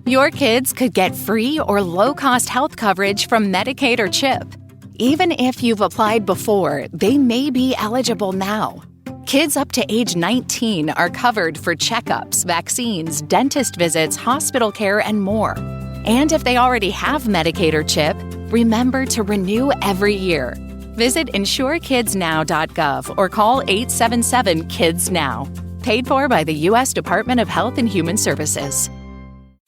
Your kids could get free or low-cost health coverage from Medicaid or CHIP. Even if you've applied before, they may be eligible now. Kids up to age 19 are covered for checkups, vaccines, dentist visits, hospital care, and more. And if they already have Medicaid or CHIP, remember to renew every year. Visit insurekidsnow.gov or call 877-KIDS-NOW. Paid for by the U.S. Department of Health and Human Services.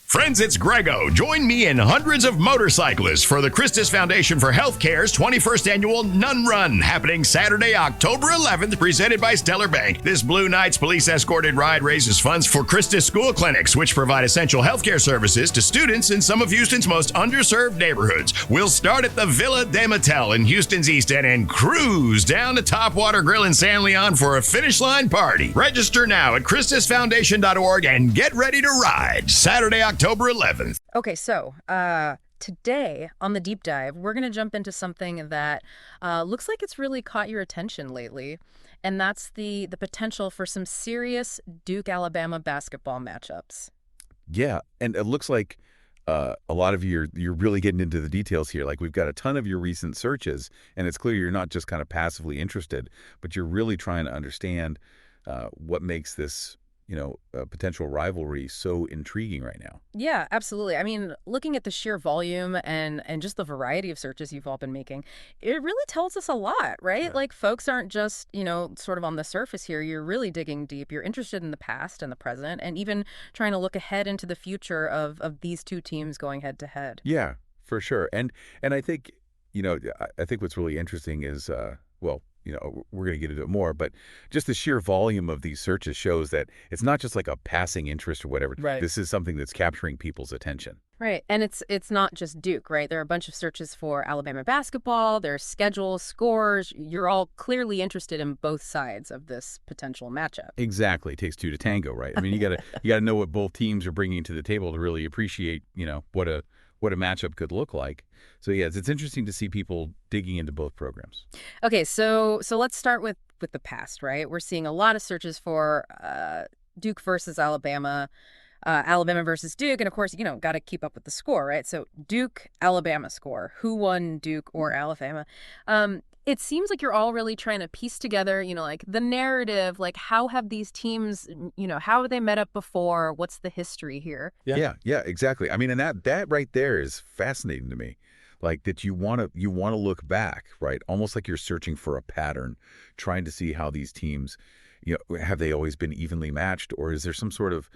Friends, it's Grego. Join me and hundreds of motorcyclists for the Christus Foundation for Healthcare's 21st Annual Nun Run, happening Saturday, October 11th, presented by Stellar Bank. This Blue Knights police-escorted ride raises funds for Christus school clinics, which provide essential healthcare services to students in some of Houston's most underserved neighborhoods. We'll start at the Villa de Mattel in Houston's East End and cruise down to Topwater Grill in San Leon for a finish line party. Register now at ChristusFoundation.org and get ready to ride. Saturday, October 11th. Okay, so today on the deep dive, we're going to jump into something that looks like it's really caught your attention lately, and that's the potential for some serious Duke-Alabama basketball matchups. Yeah, and it looks like a lot of you're really getting into the details here. Like, we've got a ton of your recent searches, and it's clear you're not just kind of passively interested, but you're really trying to understand what makes this a potential rivalry so intriguing right now. Yeah, absolutely. I mean, looking at the sheer volume and just the variety of searches you've all been making, it really tells us a lot, right? Yeah. Like, folks aren't just, sort of on the surface here. You're really digging deep. You're interested in the past and the present, and even trying to look ahead into the future of these two teams going head to head. Yeah, for sure. And I think, I think what's really interesting is, we're going to get into it more, but just the sheer volume of these searches shows that it's not just like a passing interest or whatever. Right. This is something that's capturing people's attention. Right. And it's not just Duke, right? There are a bunch of searches for Alabama basketball, their schedules, scores. You're all clearly interested in both sides of this potential matchup. Exactly. It takes two to tango, right? I mean, you gotta know what both teams are bringing to the table to really appreciate, what a matchup could look like. So yes, it's interesting to see people digging into both programs. Okay, so let's start with the past, right? We're seeing a lot of searches for Duke versus Alabama, Alabama versus Duke, and of course, got to keep up with the score, right? So Duke, Alabama score. Who won, Duke or Alabama? It seems like you're all really trying to piece together, like the narrative, like how have these teams, how have they met up before? What's the history here? Yeah, exactly. I mean, and that right there is fascinating to me. Like, that you want to look back, right? Almost like you're searching for a pattern, trying to see how these teams, have they always been evenly matched, or is there some sort of,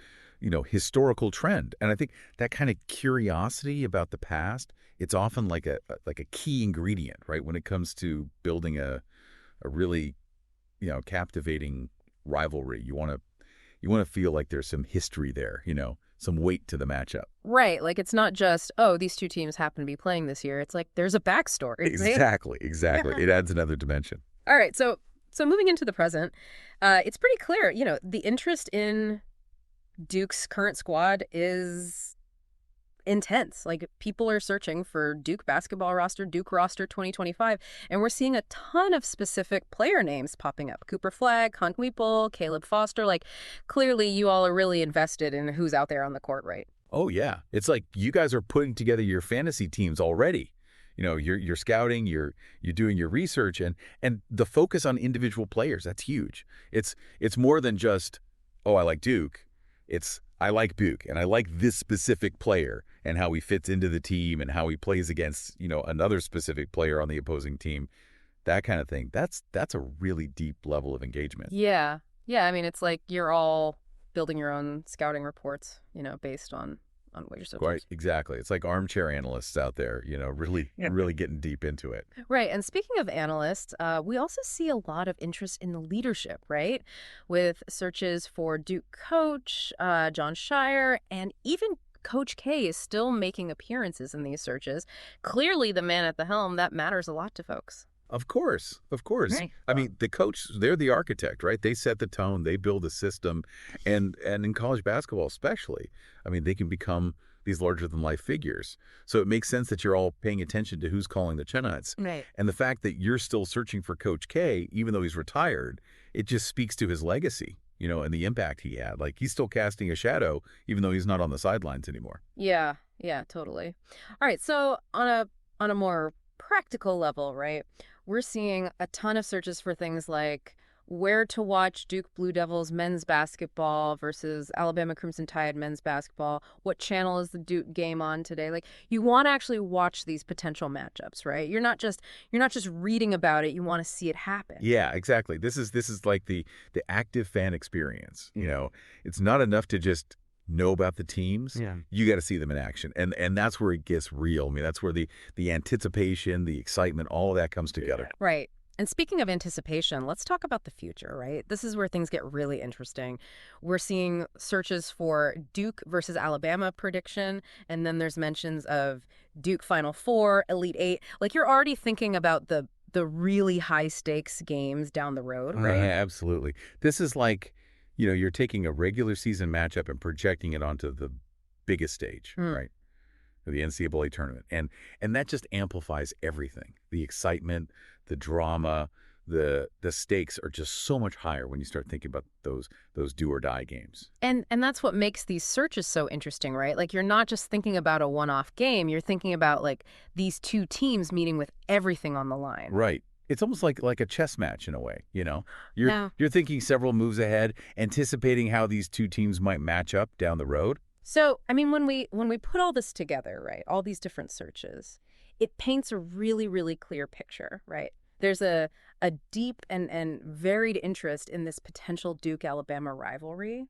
historical trend? And I think that kind of curiosity about the past, it's often like a key ingredient, right, when it comes to building a really, captivating rivalry. You want to feel like there's some history there, some weight to the matchup. Right. Like, it's not just, oh, these two teams happen to be playing this year. It's like there's a backstory. Exactly. It adds another dimension. All right. So moving into the present, it's pretty clear, the interest in Duke's current squad is intense. Like, people are searching for Duke basketball roster, Duke roster 2025, and we're seeing a ton of specific player names popping up. Cooper Flagg, Hunt Weeple, Caleb Foster. Like, clearly you all are really invested in who's out there on the court, right? Oh, yeah. It's like you guys are putting together your fantasy teams already. You're scouting, you're doing your research, and the focus on individual players, that's huge. It's more than just, oh, I like Duke. It's, I like Duke, and I like this specific player and how he fits into the team and how he plays against, another specific player on the opposing team, that kind of thing. That's a really deep level of engagement. Yeah. I mean, it's like you're all building your own scouting reports, based on what you're searching. Right, exactly. It's like armchair analysts out there, really getting deep into it. Right. And speaking of analysts, we also see a lot of interest in the leadership, right? With searches for Duke coach, John Shire, and even Coach K is still making appearances in these searches. Clearly, the man at the helm, that matters a lot to folks. Of course. Right. I mean, the coach, they're the architect, right? They set the tone, they build a system, and in college basketball especially, I mean, they can become these larger-than-life figures. So it makes sense that you're all paying attention to who's calling the shots. Right. And the fact that you're still searching for Coach K, even though he's retired, it just speaks to his legacy. and the impact he had. Like, he's still casting a shadow, even though he's not on the sidelines anymore. Yeah, totally. All right, so on a more practical level, right, we're seeing a ton of searches for things like where to watch Duke Blue Devils men's basketball versus Alabama Crimson Tide men's basketball. What channel is the Duke game on today? Like, you want to actually watch these potential matchups, right? You're not just reading about it. You want to see it happen. Yeah, exactly. This is like the active fan experience. It's not enough to just know about the teams. Yeah. You got to see them in action, and that's where it gets real. I mean, that's where the anticipation, the excitement, all of that comes together. Right. And speaking of anticipation, let's talk about the future, right? This is where things get really interesting. We're seeing searches for Duke versus Alabama prediction, and then there's mentions of Duke Final Four, Elite Eight. Like, you're already thinking about the really high stakes games down the road, right? Absolutely. This is like, you're taking a regular season matchup and projecting it onto the biggest stage, right? The NCAA tournament. And that just amplifies everything. The excitement, the drama, the stakes are just so much higher when you start thinking about those do or die games. And that's what makes these searches so interesting, right? Like, you're not just thinking about a one-off game, you're thinking about like these two teams meeting with everything on the line. Right. It's almost like a chess match in a way, You're thinking several moves ahead, anticipating how these two teams might match up down the road. So, I mean, when we put all this together, right, all these different searches, it paints a really, really clear picture, right? There's a deep and varied interest in this potential Duke-Alabama rivalry.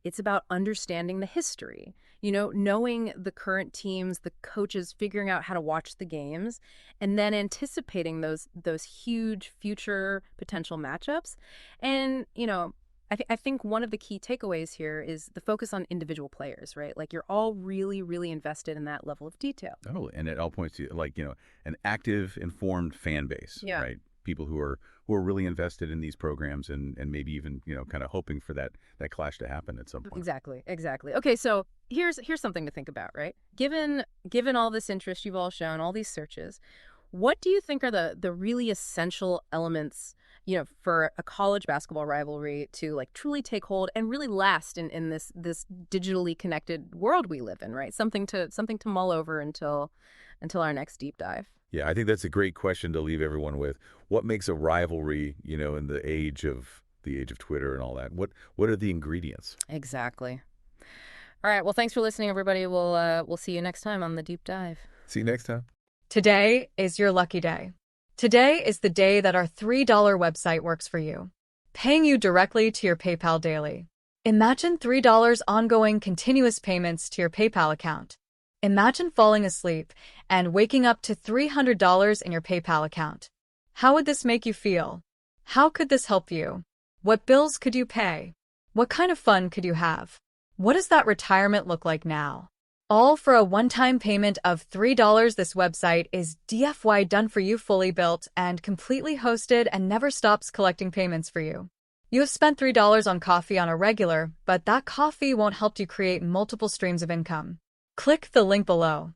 It's about understanding the history, knowing the current teams, the coaches, figuring out how to watch the games, and then anticipating those huge future potential matchups. And, I think one of the key takeaways here is the focus on individual players, right? Like, you're all really, really invested in that level of detail. Oh, and it all points to an active, informed fan base, right? People who are really invested in these programs and maybe even kind of hoping for that clash to happen at some point. Exactly. Okay, so here's something to think about, right? Given all this interest you've all shown, all these searches, what do you think are the really essential elements, for a college basketball rivalry to like truly take hold and really last in this digitally connected world we live in, right? Something to mull over until our next deep dive. Yeah, I think that's a great question to leave everyone with. What makes a rivalry, in the age of Twitter and all that? What are the ingredients? Exactly. All right. Well, thanks for listening, everybody. We'll see you next time on the deep dive. See you next time. Today is your lucky day. Today is the day that our $3 website works for you, paying you directly to your PayPal daily. Imagine $3 ongoing continuous payments to your PayPal account. Imagine falling asleep and waking up to $300 in your PayPal account. How would this make you feel? How could this help you? What bills could you pay? What kind of fun could you have? What does that retirement look like now? All for a one-time payment of $3. This website is DFY done for you, fully built and completely hosted, and never stops collecting payments for you. You have spent $3 on coffee on a regular, but that coffee won't help you create multiple streams of income. Click the link below.